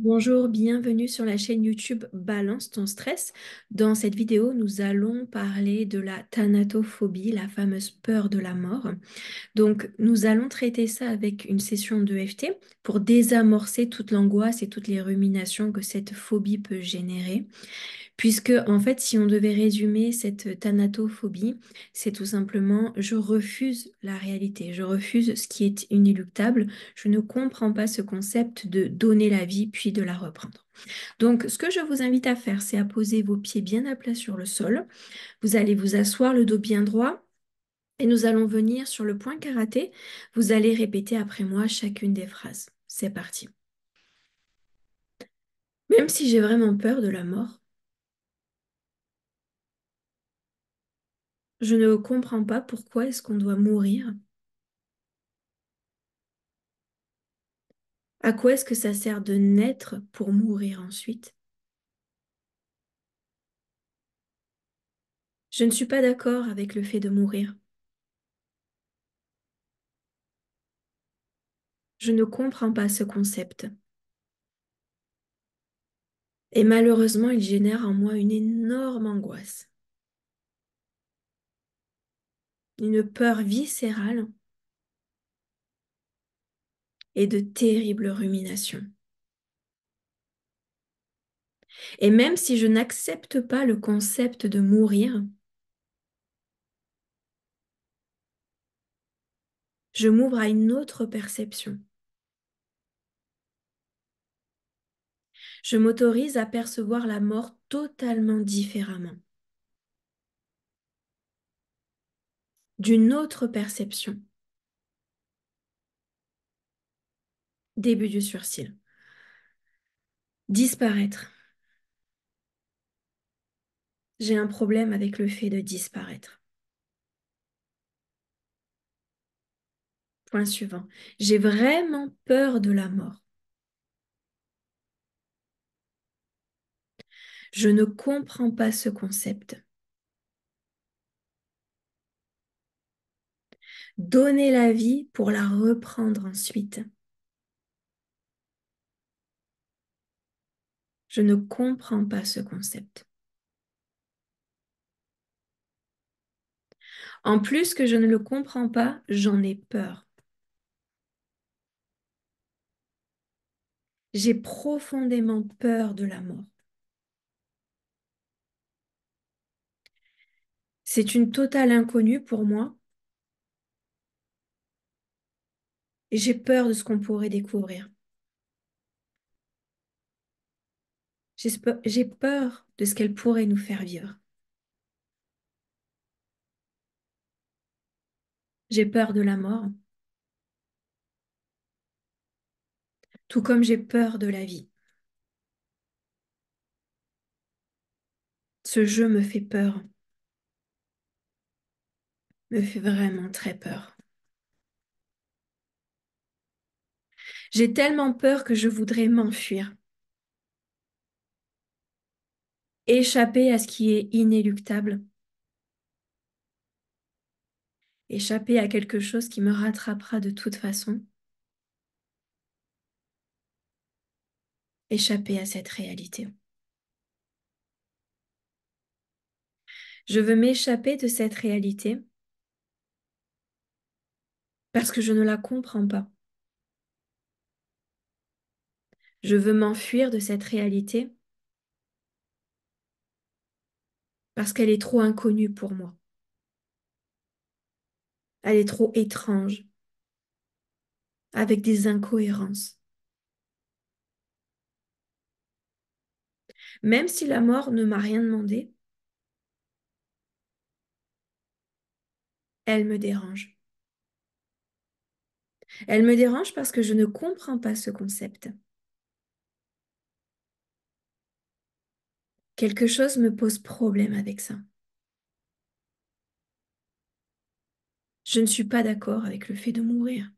Bonjour, bienvenue sur la chaîne YouTube Balance ton stress. Dans cette vidéo, nous allons parler de la thanatophobie, la fameuse peur de la mort. Donc, nous allons traiter ça avec une session de d'EFT pour désamorcer toute l'angoisse et toutes les ruminations que cette phobie peut générer. Puisque, en fait, si on devait résumer cette thanatophobie, c'est tout simplement je refuse la réalité, je refuse ce qui est inéluctable, je ne comprends pas ce concept de donner la vie puis de la reprendre. Donc, ce que je vous invite à faire, c'est à poser vos pieds bien à plat sur le sol. Vous allez vous asseoir, le dos bien droit. Et nous allons venir sur le point karaté. Vous allez répéter après moi chacune des phrases. C'est parti. Même si j'ai vraiment peur de la mort, je ne comprends pas pourquoi est-ce qu'on doit mourir. À quoi est-ce que ça sert de naître pour mourir ensuite? Je ne suis pas d'accord avec le fait de mourir. Je ne comprends pas ce concept. Et malheureusement, il génère en moi une énorme angoisse, une peur viscérale et de terribles ruminations. Et même si je n'accepte pas le concept de mourir, je m'ouvre à une autre perception. Je m'autorise à percevoir la mort totalement différemment, d'une autre perception. Début du sursis. Disparaître. J'ai un problème avec le fait de disparaître. Point suivant. J'ai vraiment peur de la mort. Je ne comprends pas ce concept. Donner la vie pour la reprendre ensuite. Je ne comprends pas ce concept. En plus que je ne le comprends pas, j'en ai peur. J'ai profondément peur de la mort. C'est une totale inconnue pour moi et j'ai peur de ce qu'on pourrait découvrir. J'ai peur de ce qu'elle pourrait nous faire vivre. J'ai peur de la mort, tout comme j'ai peur de la vie. Ce jeu me fait peur, me fait vraiment très peur. J'ai tellement peur que je voudrais m'enfuir, échapper à ce qui est inéluctable, échapper à quelque chose qui me rattrapera de toute façon, échapper à cette réalité. Je veux m'échapper de cette réalité parce que je ne la comprends pas. Je veux m'enfuir de cette réalité parce qu'elle est trop inconnue pour moi. Elle est trop étrange, avec des incohérences. Même si la mort ne m'a rien demandé, elle me dérange. Elle me dérange parce que je ne comprends pas ce concept. Quelque chose me pose problème avec ça. Je ne suis pas d'accord avec le fait de mourir.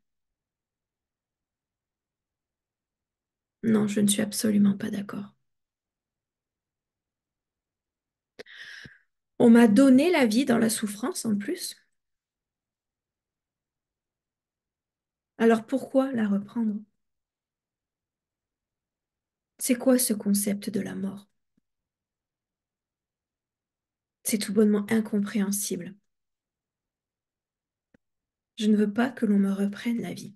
Non, je ne suis absolument pas d'accord. On m'a donné la vie dans la souffrance en plus. Alors pourquoi la reprendre? C'est quoi ce concept de la mort? C'est tout bonnement incompréhensible. Je ne veux pas que l'on me reprenne la vie.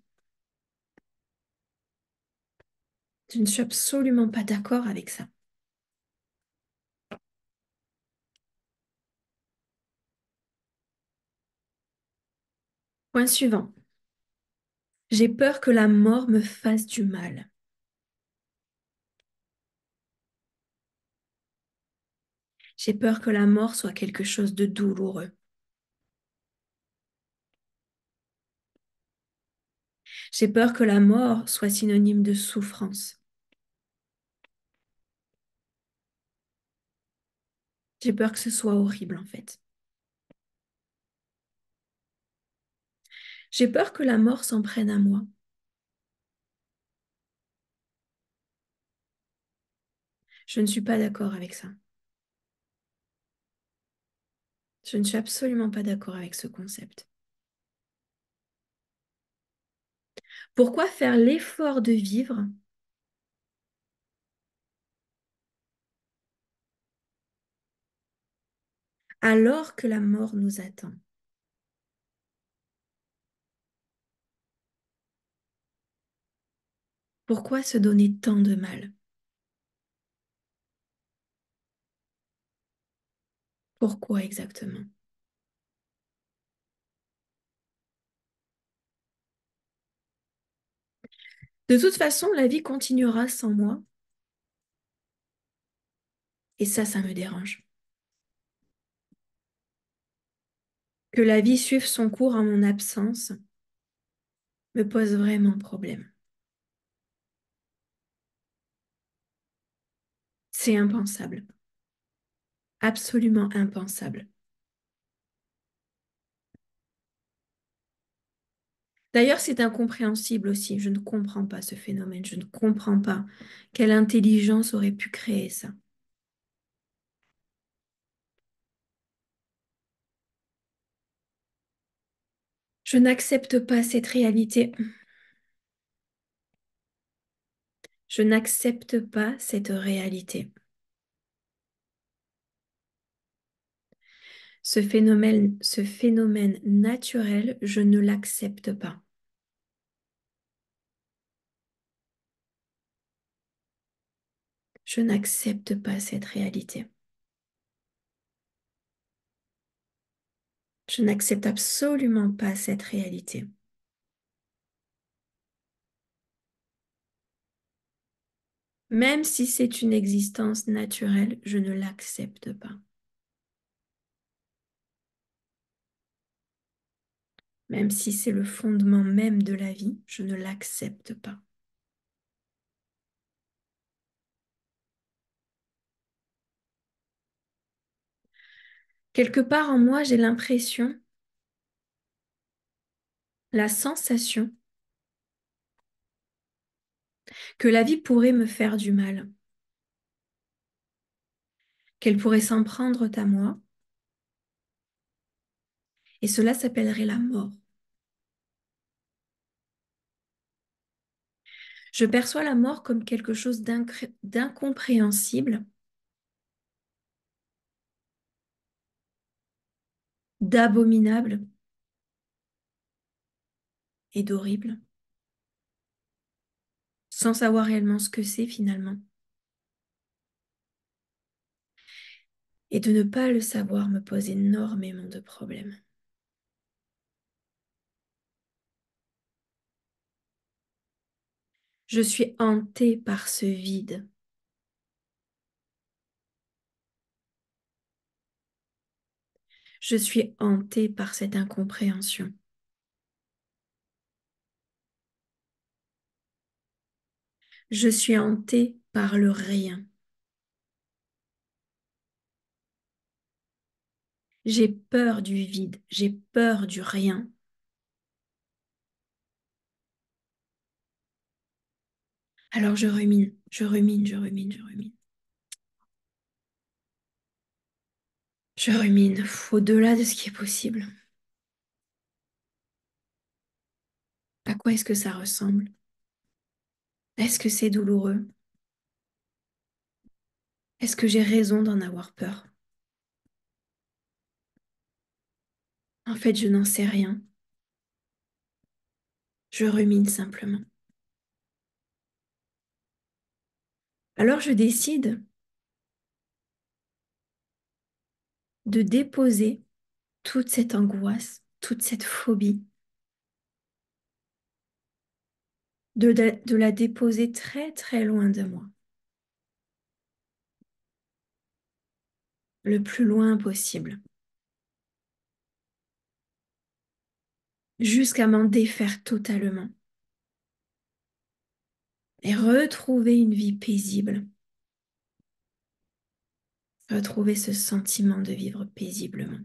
Je ne suis absolument pas d'accord avec ça. Point suivant. J'ai peur que la mort me fasse du mal. J'ai peur que la mort soit quelque chose de douloureux. J'ai peur que la mort soit synonyme de souffrance. J'ai peur que ce soit horrible en fait. J'ai peur que la mort s'en prenne à moi. Je ne suis pas d'accord avec ça. Je ne suis absolument pas d'accord avec ce concept. Pourquoi faire l'effort de vivre alors que la mort nous attend? Pourquoi se donner tant de mal? Pourquoi exactement? De toute façon, la vie continuera sans moi et ça me dérange. Que la vie suive son cours en mon absence me pose vraiment problème. C'est impensable, absolument impensable. D'ailleurs, c'est incompréhensible aussi. Je ne comprends pas ce phénomène. Je ne comprends pas quelle intelligence aurait pu créer ça. Je n'accepte pas cette réalité. Je n'accepte pas cette réalité. Ce phénomène naturel, je ne l'accepte pas. Je n'accepte pas cette réalité. Je n'accepte absolument pas cette réalité. Même si c'est une existence naturelle, je ne l'accepte pas. Même si c'est le fondement même de la vie, je ne l'accepte pas. Quelque part en moi, j'ai l'impression, la sensation que la vie pourrait me faire du mal, qu'elle pourrait s'en prendre à moi, et cela s'appellerait la mort. Je perçois la mort comme quelque chose d'incompréhensible, d'abominable et d'horrible, sans savoir réellement ce que c'est finalement. Et de ne pas le savoir me pose énormément de problèmes. Je suis hantée par ce vide. Je suis hantée par cette incompréhension. Je suis hantée par le rien. J'ai peur du vide, j'ai peur du rien. Alors je rumine, je rumine, je rumine, je rumine. Je rumine au-delà de ce qui est possible. À quoi est-ce que ça ressemble? Est-ce que c'est douloureux? Est-ce que j'ai raison d'en avoir peur? En fait, je n'en sais rien. Je rumine simplement. Alors je décide de déposer toute cette angoisse, toute cette phobie, de la déposer très très loin de moi, le plus loin possible, jusqu'à m'en défaire totalement et retrouver une vie paisible, retrouver ce sentiment de vivre paisiblement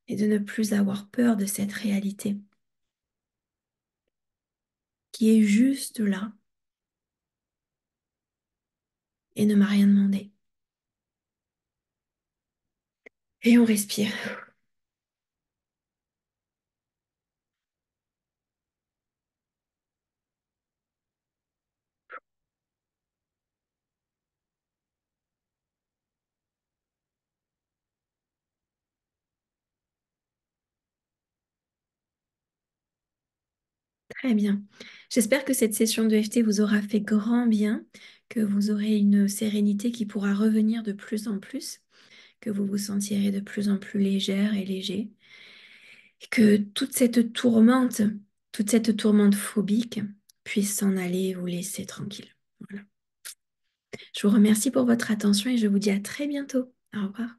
et de ne plus avoir peur de cette réalité qui est juste là et ne m'a rien demandé. Et on respire. Très bien. J'espère que cette session de FT vous aura fait grand bien, que vous aurez une sérénité qui pourra revenir de plus en plus, que vous vous sentirez de plus en plus légère et léger, et que toute cette tourmente phobique puisse s'en aller et vous laisser tranquille. Voilà. Je vous remercie pour votre attention et je vous dis à très bientôt. Au revoir.